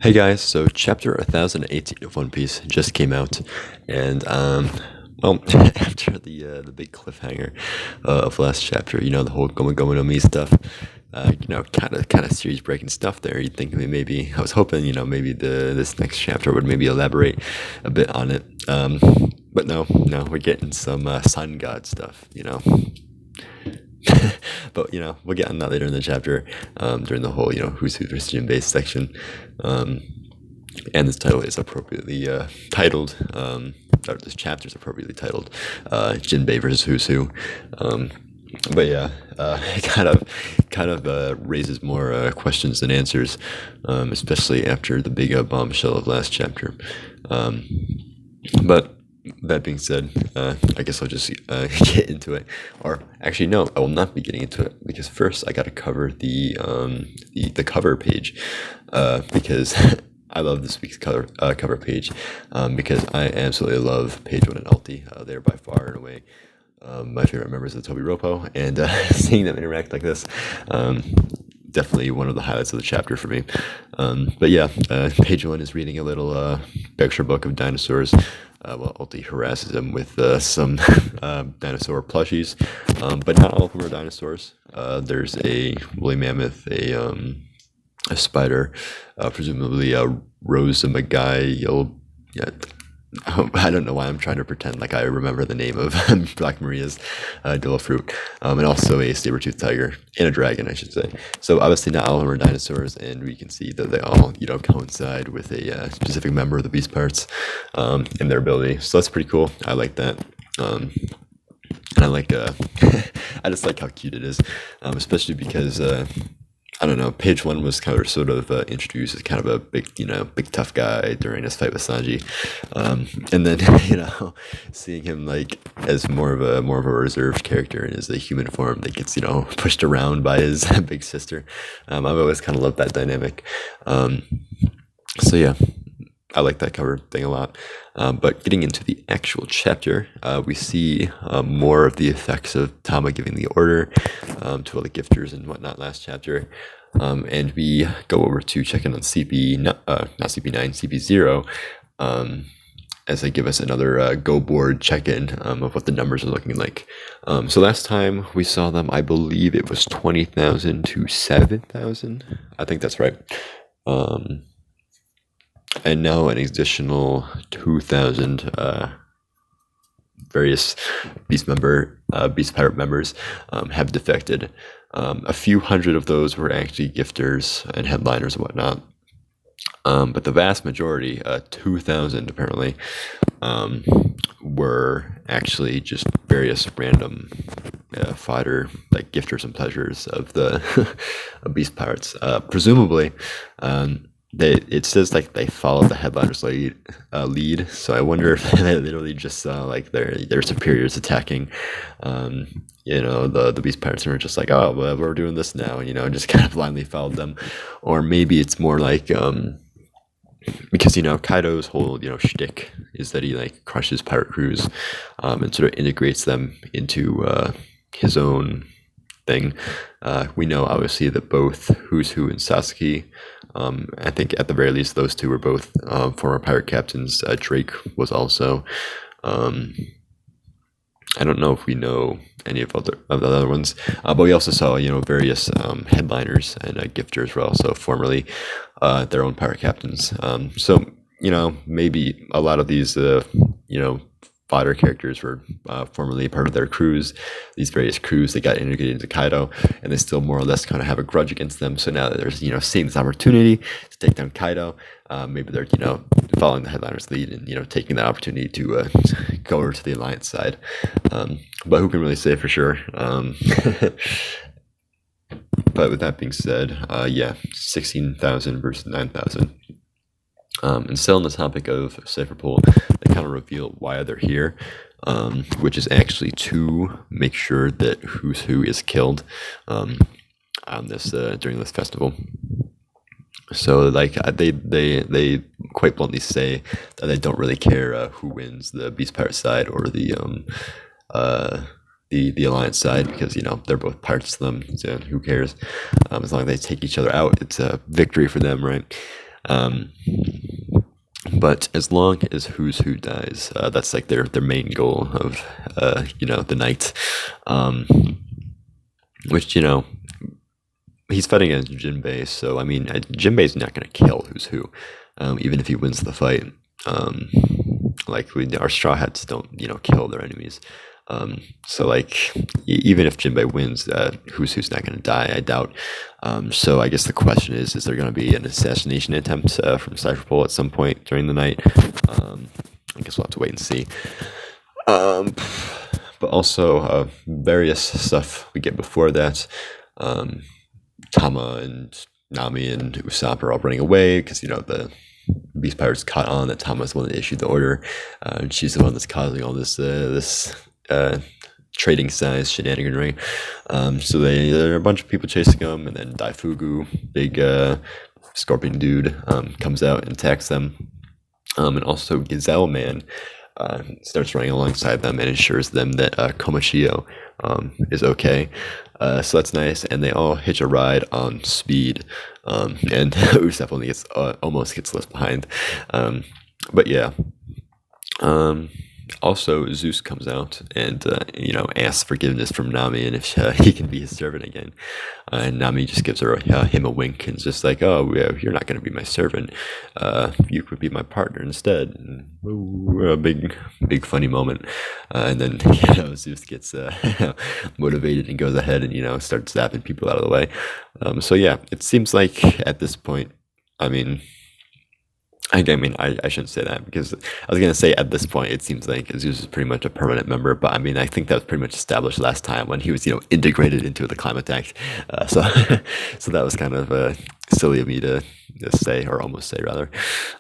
Hey guys, so chapter 1018 of One Piece just came out, and well, after the big cliffhanger of last chapter, the whole Gomu no Mi stuff, kind of series breaking stuff there. You'd think maybe I was hoping, maybe this next chapter would maybe elaborate a bit on it, but no, we're getting some sun god stuff. But we'll get on that later in the chapter, during the whole who's who versus Jinbe section. And this title is appropriately titled, or this chapter is appropriately titled, Jinbei versus Who's Who. But yeah, it kind of raises more questions than answers, especially after the big bombshell of last chapter. But that being said, I guess I'll just get into it. Or actually, no, I will not be getting into it because first I got to cover the cover page, because I love this week's cover page, because I absolutely love Page One and Ulti. They're by far and away my favorite members of the Toby Ropo, and seeing them interact like this, definitely one of the highlights of the chapter for me. But yeah, Page One is reading a little picture book of dinosaurs. While Ulti harasses him with some dinosaur plushies, but not all of them are dinosaurs. There's a woolly mammoth, a spider, presumably a Rosamagail. Yeah, I don't know why I'm trying to pretend like I remember the name of Black Maria's Dillo fruit, and also a saber-toothed tiger and a dragon, I should say. So obviously not all of them are dinosaurs, and we can see that they all, coincide with a specific member of the beast parts, and their ability. So that's pretty cool. I like that. And I like, I just like how cute it is, especially because I don't know. Page One was kind of sort of introduced as kind of a big, big tough guy during his fight with Sanji, and then seeing him like as more of a reserved character in his human form that gets pushed around by his big sister. I've always kind of loved that dynamic. So yeah, I like that cover thing a lot. But getting into the actual chapter, we see more of the effects of Tama giving the order to all the gifters and whatnot last chapter. And we go over to check in on CP, not CP9, CP0, as they give us another go board check-in of what the numbers are looking like. So last time we saw them, I believe it was 20,000 to 7,000. I think that's right. And now an additional 2,000 various beast pirate members have defected. A few hundred of those were actually gifters and headliners and whatnot. But the vast majority, 2,000 apparently, were actually just various random fighter, like gifters and pleasures of the beast pirates. Presumably, it says like they followed the headliner's lead. So I wonder if they literally just saw like their superiors attacking, the beast pirates, and were just like, oh, well, we're doing this now, and just kind of blindly followed them. Or maybe it's more like because Kaido's whole shtick is that he like crushes pirate crews, and sort of integrates them into his own thing. We know obviously that both Who's Who and Sasuke, I think at the very least those two were both former pirate captains. Drake was also. I don't know if we know any of the other ones, but we also saw various headliners and gifters were also formerly their own pirate captains. So maybe a lot of these fodder characters were formerly part of their crews, these various crews that got integrated into Kaido, and they still more or less kind of have a grudge against them. So now that they're seeing this opportunity to take down Kaido, maybe they're following the headliner's lead and taking that opportunity to go over to the Alliance side. But who can really say for sure? But with that being said, 16,000 versus 9,000. And still on the topic of Cypher Pool, they kind of reveal why they're here, which is actually to make sure that Who's Who is killed on this during this festival. So like they quite bluntly say that they don't really care who wins, the Beast Pirate side or the Alliance side, because they're both parts to them. So who cares? As long as they take each other out, it's a victory for them, right? Um, but as long as Who's Who dies, that's like their main goal of the night, um, which he's fighting against Jinbe, so I mean Jinbe's not gonna kill Who's Who, even if he wins the fight. Um, our Straw Hats don't kill their enemies. So like even if Jinbei wins, Who's not going to die, I doubt. So I guess the question is there going to be an assassination attempt from Cypher Pole at some point during the night? I guess we'll have to wait and see. But also various stuff we get before that. Tama and Nami and Usopp are all running away because the Beast Pirates caught on that Tama's the one that issued the order. And she's the one that's causing all this trading size shenaniganry. So there are a bunch of people chasing them, and then Daifugu, big scorpion dude, comes out and attacks them. And also Gazelle Man starts running alongside them and ensures them that Komachio is okay. So that's nice, and they all hitch a ride on speed, and Usopp only almost gets left behind. But yeah. Also, Zeus comes out and asks forgiveness from Nami, and if he can be his servant again. And Nami just gives him a wink and is just like, "Oh, you're not going to be my servant. You could be my partner instead." And, a big funny moment. And then Zeus gets motivated and goes ahead and starts zapping people out of the way. So yeah, it seems like at this point, I mean. I shouldn't say that because I was going to say at this point, it seems like Zeus is pretty much a permanent member. But I mean, I think that was pretty much established last time when he was, integrated into the climate attack. So that was kind of silly of me to say, or almost say rather.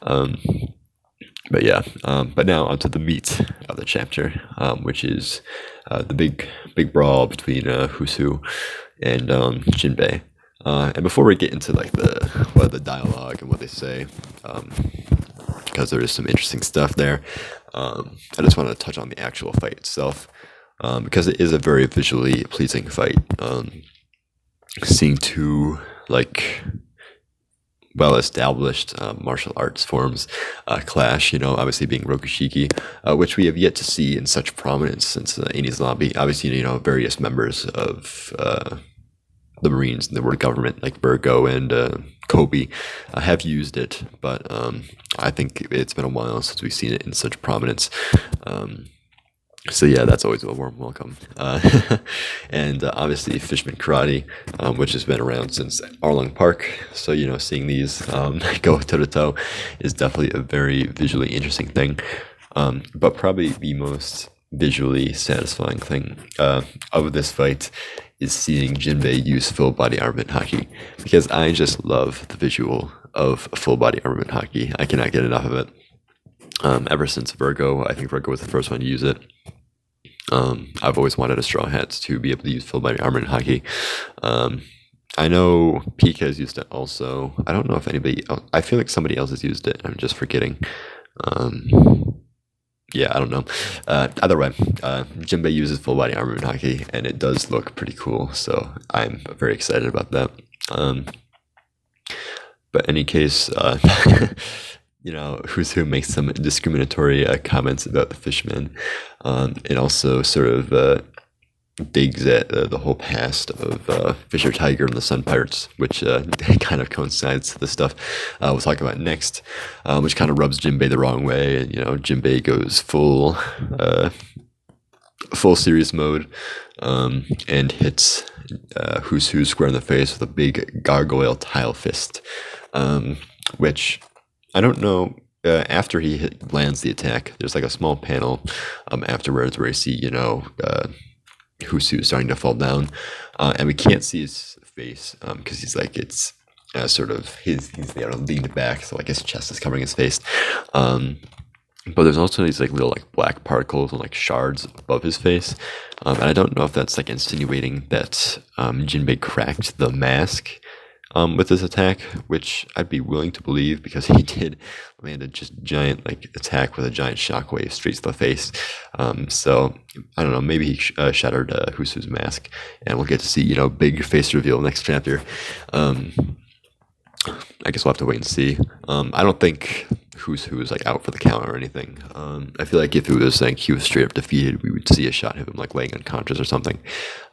But yeah, but now onto the meat of the chapter, which is the big brawl between Who's Who and Jinbei. And before we get into like the dialogue and what they say, because there is some interesting stuff there, I just want to touch on the actual fight itself, because it is a very visually pleasing fight. Seeing two like well-established martial arts forms clash, obviously being Rokushiki, which we have yet to see in such prominence since Enies Lobby. Obviously, various members of the Marines and the world government, like Virgo and Kobe, have used it, but I think it's been a while since we've seen it in such prominence. So yeah, that's always a warm welcome. And obviously Fishman Karate, which has been around since Arlong Park. So, seeing these go toe to toe is definitely a very visually interesting thing. But probably the most visually satisfying thing of this fight is seeing Jinbei use full body armament haki, because I just love the visual of full body armament haki. I cannot get enough of it. Ever since Virgo, I think Virgo was the first one to use it. I've always wanted a Straw Hats to be able to use full body armament haki. I know Pika has used it also. I don't know if anybody else, I feel like somebody else has used it. I'm just forgetting. Yeah, I don't know. Either way, Jinbei uses full body armament haki, and it does look pretty cool. So I'm very excited about that. But in any case, Who's Who makes some discriminatory comments about the Fishmen, and also sort of digs at the whole past of Fisher Tiger and the Sun Pirates, which kind of coincides with the stuff we'll talk about next, which kind of rubs Jinbei the wrong way. And Jinbei goes full serious mode, and hits Who's Who square in the face with a big gargoyle tile fist, which I don't know. After he lands the attack, there's like a small panel afterwards where you see Who's Who starting to fall down, and we can't see his face because he's like it's sort of he's leaned back, so like his chest is covering his face. But there's also these like little like black particles and like shards above his face, and I don't know if that's like insinuating that Jinbei cracked the mask with this attack, which I'd be willing to believe because he did land a just giant like attack with a giant shockwave straight to the face. So I don't know, maybe he shattered Who's Who's mask, and we'll get to see big face reveal next chapter. I guess we'll have to wait and see. I don't think who's who is like out for the count or anything. I feel like if it was like he was straight up defeated, we would see a shot of him like laying unconscious or something.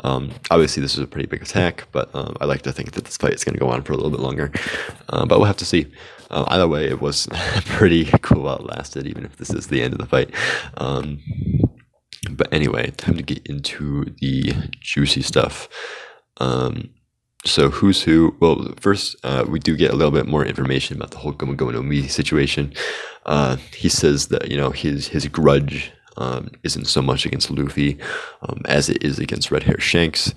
Obviously, this is a pretty big attack, but I like to think that this fight is going to go on for a little bit longer. But we'll have to see. Either way, it was pretty cool while it lasted, even if this is the end of the fight. But anyway, time to get into the juicy stuff. So who's who? Well, first we do get a little bit more information about the whole Gomu no Mi situation. He says that his grudge isn't so much against Luffy as it is against Red Hair Shanks.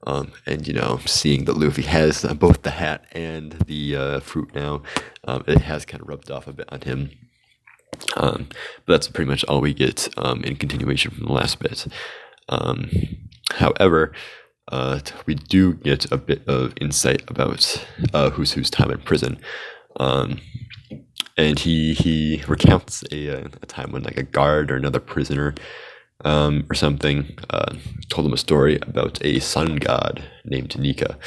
And seeing that Luffy has both the hat and the fruit now, it has kind of rubbed off a bit on him. But that's pretty much all we get in continuation from the last bit. However, we do get a bit of insight about who's time in prison. And he recounts a time when like a guard or another prisoner or something told him a story about a sun god named Nika,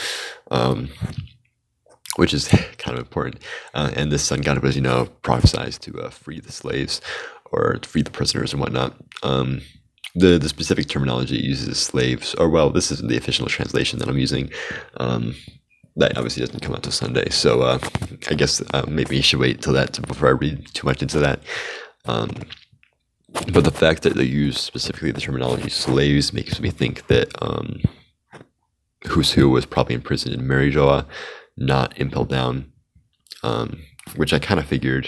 which is kind of important. And this sun god was, prophesied to free the slaves or to free the prisoners and whatnot. The specific terminology uses slaves, or well, this isn't the official translation that I'm using. That obviously doesn't come out till Sunday, so I guess maybe you should wait till that before I read too much into that. But the fact that they use specifically the terminology slaves makes me think that Who's Who was probably imprisoned in Marijoa, not Impel Down, which I kind of figured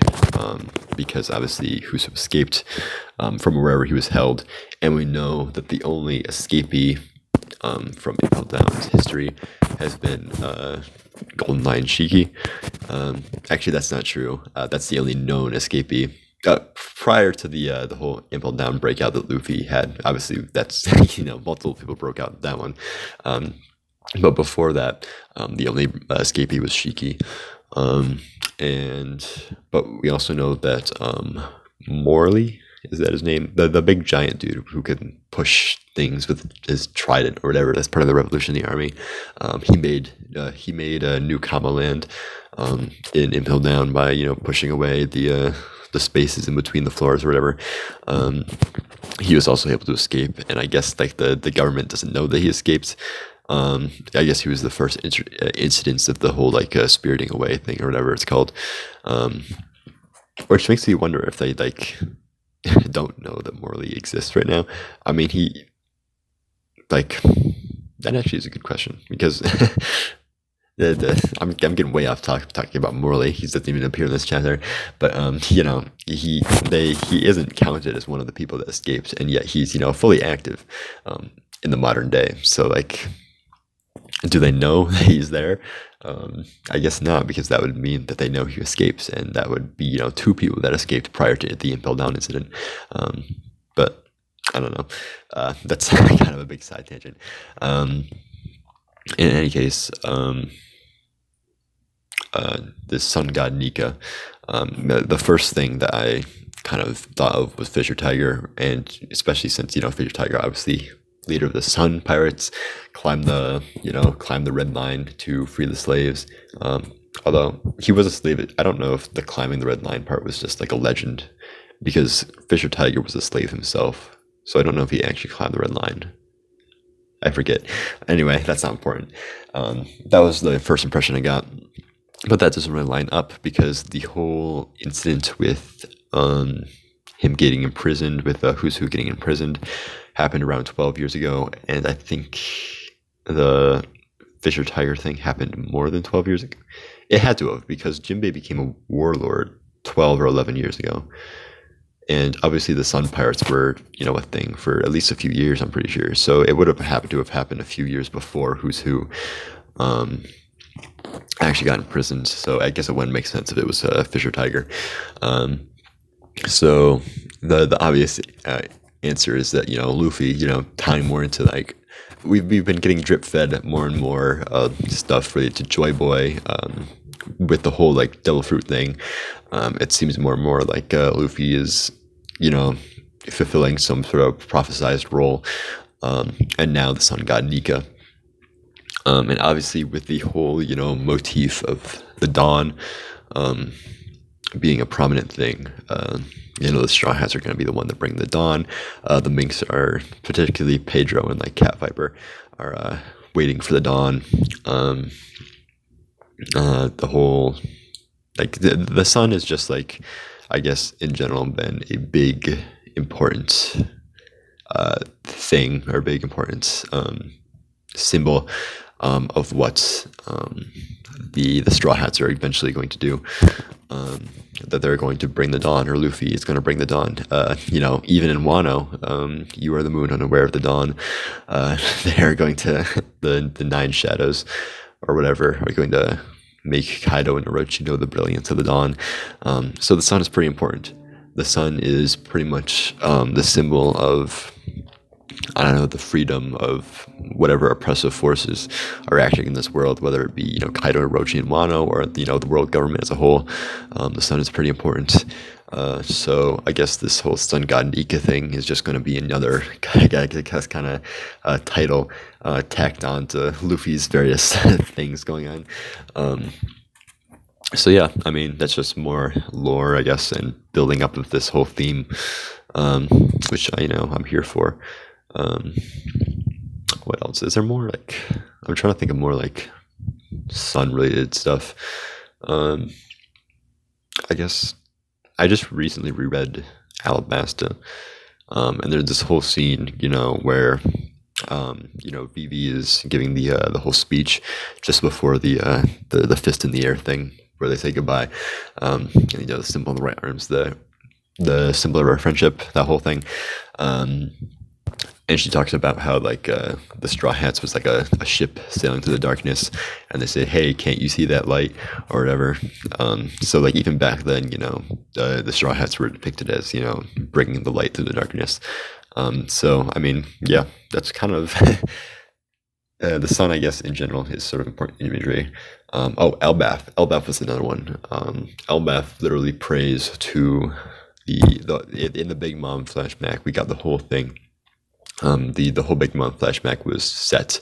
because obviously Who's Who escaped from wherever he was held, and we know that the only escapee from Impel Down's history has been Golden Lion Shiki. Actually, that's not true. That's the only known escapee. Prior to the whole Impel Down breakout that Luffy had, obviously that's multiple people broke out that one. But before that, the only escapee was Shiki. But we also know that Morley, is that his name? The big giant dude who could push things with his trident or whatever. That's part of the Revolutionary Army. He made a new Kama land in Impel Down by pushing away the spaces in between the floors or whatever. He was also able to escape, and I guess like the government doesn't know that he escaped. I guess he was the first incidence of the whole like spiriting away thing or whatever it's called, which makes me wonder if they like don't know that Morley exists right now. I mean, that actually is a good question because I'm getting way off talking about Morley. He doesn't even appear in this chapter, but he isn't counted as one of the people that escaped, and yet he's fully active in the modern day. So like, do they know that he's there? I guess not, because that would mean that they know he escapes, and that would be two people that escaped prior to the Impel Down incident. But I don't know. That's kind of a big side tangent. In any case, this sun god Nika. The first thing that I kind of thought of was Fisher Tiger, and especially since Fisher Tiger obviously leader of the Sun Pirates, climbed the red line to free the slaves. Although he was a slave, I don't know if the climbing the red line part was just like a legend, because Fisher Tiger was a slave himself. So I don't know if he actually climbed the red line. I forget. Anyway, that's not important. That was the first impression I got. But that doesn't really line up, because the whole incident with him getting imprisoned, with Who's Who getting imprisoned, happened around 12 years ago. And I think the Fisher Tiger thing happened more than 12 years ago. It had to have, because Jinbe became a warlord 12 or 11 years ago. And obviously the Sun Pirates were, a thing for at least a few years, I'm pretty sure. So it would have happened to have happened a few years before Who's Who actually got imprisoned. So I guess it wouldn't make sense if it was Fisher Tiger. So the obvious answer is that, Luffy, tying more into like, we've been getting drip fed more and more stuff related to Joy Boy, with the whole like devil fruit thing. It seems more and more like Luffy is, fulfilling some sort of prophesized role. And now the sun god Nika And obviously with the whole, motif of the dawn being a prominent thing, the Straw Hats are going to be the one that bring the dawn. The Minks are, particularly Pedro and like Cat Viper, are waiting for the dawn. The whole, like the sun is just like, I guess in general, been a big important thing, or big important symbol of what the Straw Hats are eventually going to do. That they're going to bring the dawn, or Luffy is going to bring the dawn. Even in Wano, you are the moon unaware of the dawn. They're going to the Nine Shadows, or whatever, are going to make Kaido and Orochi know the brilliance of the dawn. So the sun is pretty important. The sun is pretty much the symbol of, I don't know, the freedom of whatever oppressive forces are acting in this world, whether it be, Kaido, Orochi, and Wano, or, the world government as a whole. The sun is pretty important. So I guess this whole Sun God Nika thing is just going to be another, I guess, kind of title tacked on to Luffy's various things going on. So yeah, I mean, that's just more lore, I guess, and building up of this whole theme, which I'm here for. What else is there? More like, I'm trying to think of more like sun related stuff. I guess I just recently reread Alabasta, and there's this whole scene, where Vivi is giving the whole speech just before the fist in the air thing, where they say goodbye. And, the symbol on the right arm's the symbol of our friendship, that whole thing. And she talks about how like the Straw Hats was like a ship sailing through the darkness, and they say, "Hey, can't you see that light?" or whatever. So like even back then, the Straw Hats were depicted as bringing the light through the darkness. So I mean, yeah, that's kind of the sun, I guess, in general is sort of important imagery. Elbaf. Elbaf was another one. Elbaf literally prays to in the Big Mom flashback. We got the whole thing. The whole Big Mom flashback was set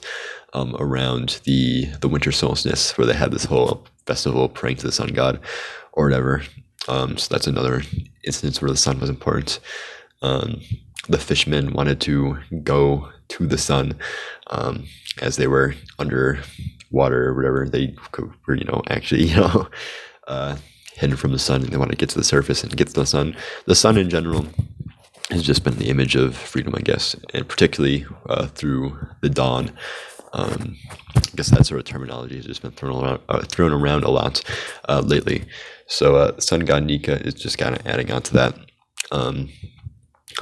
around the winter solstice, where they had this whole festival praying to the sun god, or whatever. So that's another instance where the sun was important. The fishermen wanted to go to the sun as they were under water or whatever. They were, actually, hidden from the sun, and they wanted to get to the surface and get to the sun. The sun in general has just been the image of freedom, I guess, and particularly through the dawn. I guess that sort of terminology has just been thrown around a lot lately. So Sun God Nika is just kind of adding on to that.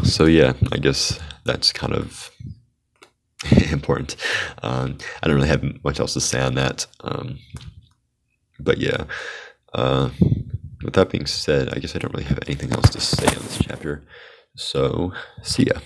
So yeah, I guess that's kind of important. I don't really have much else to say on that. But yeah, with that being said, I guess I don't really have anything else to say on this chapter. So, see ya.